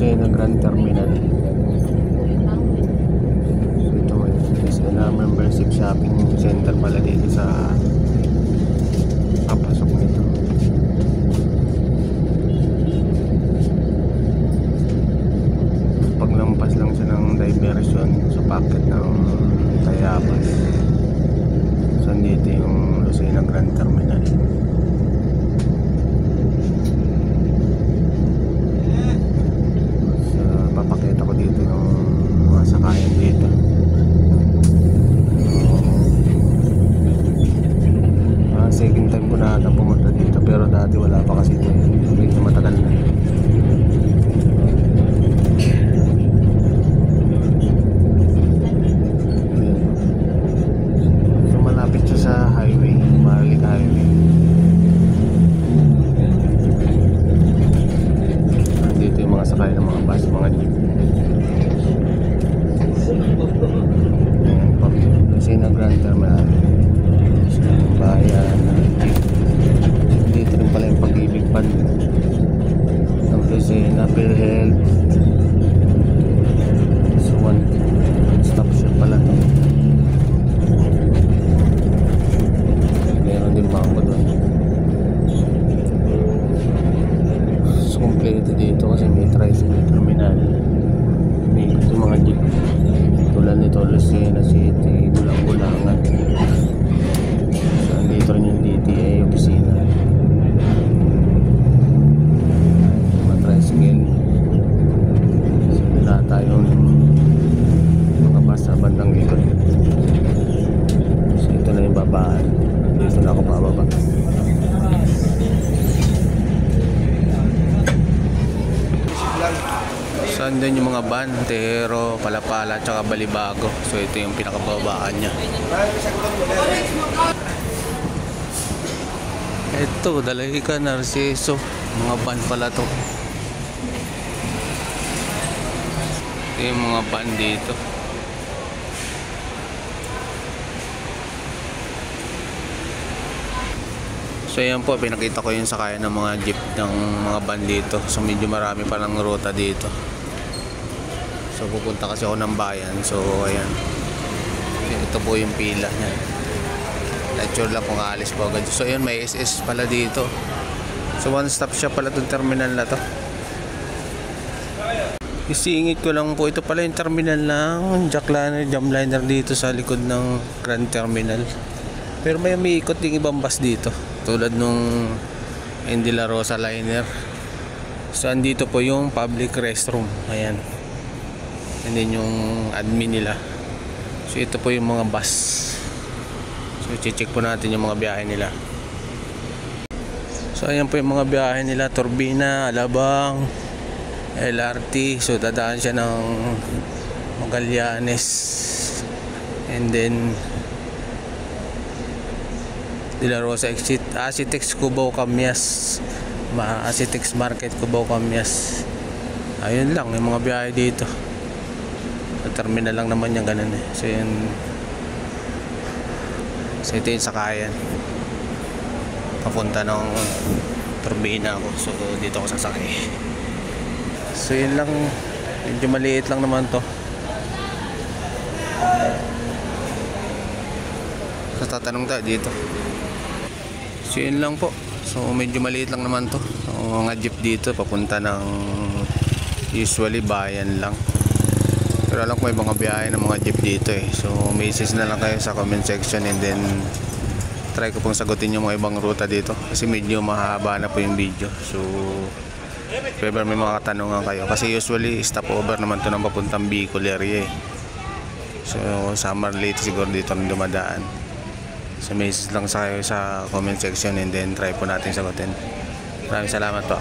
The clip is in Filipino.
Lucena Grand Terminal. So ito may Lucena Membership Shopping Center pala dito sa kapasok nito. Paglampas lang siya ng diversion sa packet ng Tayabas. So dito yung Lucena Grand Terminal. So papakita ko dito yung mga sakayan dito. Second time ko na pumunta dito, pero dati wala pa kasi ito. Medyo matagal na. So malapit siya sa highway, Maharlika Highway. Dito yung mga sakay ng mga bus, mga jeep. Ayan po, Lucena Grand Terminal. So bayan. Dito rin pala yung Pag-ibig Fund ng Lucena, PhilHealth. So one stop shop pala to. Meron din bangko doon. So kompleto dito kasi may tricycle terminal. May ito mga jeep tulad nito, Lucena City, Bulang-Bulangan. So dito rin yung DTA opisina. Mga tricycle. So wala tayong mga bus sa bandang likod. So ito na yung babaan. Dito na ako bababa. So andun yung mga van, Tero, Palapala, tsaka Balibago. So ito yung pinakababaan niya. Ito, Dalahican, Narciso. Mga van pala to. Ito yung mga van dito. So yan po, pinakita ko yung sakayan ng mga jeep ng mga van dito. So medyo marami pa ng ruta dito. So pupunta kasi ako ng bayan. So ayan, ito po yung pila niya. Lecture lang kung aalis po agad. So yun, may SS pala dito. So one stop shop pala itong terminal na to. Isingit ko lang po, ito pala yung terminal ng Jackliner, Jamliner dito sa likod ng Grand Terminal. Pero may umiikot yung ibang bus dito, tulad nung De La Rosa Liner. So andito po yung public restroom. Ayan. And then yung admin nila. So ito po yung mga bus. So check po natin yung mga biyahe nila. So ayan po yung mga biyahe nila, Turbina, Alabang, LRT. So dadaan siya ng Magallanes. And then De La Rosa exit, Asitex, Cubao, Camias, Asitex Market, Cubao, Camias. Ayun lang yung mga biyahe dito. Sa terminal lang naman yung ganun eh. So yun. So ito yung sakayan. Papunta ng Turbina ako. So dito ako sasakay. So yun lang. Medyo maliit lang naman to. So tatanong tayo dito. So yun lang po. So medyo maliit lang naman to. So, mga jeep dito papunta ng usually bayan lang. Pero alam ko may mga biyahe ng mga jeep dito eh. So message na lang kayo sa comment section, and then try ko pong sagutin yung mga ibang ruta dito. Kasi medyo mahaba na po yung video. So if ever may mga katanungan kayo. Kasi usually stopover naman to ng papuntang Bicol area eh. So summer late siguro dito nang dumadaan. So message lang sa kayo sa comment section, and then try po natin sagutin. Maraming salamat po.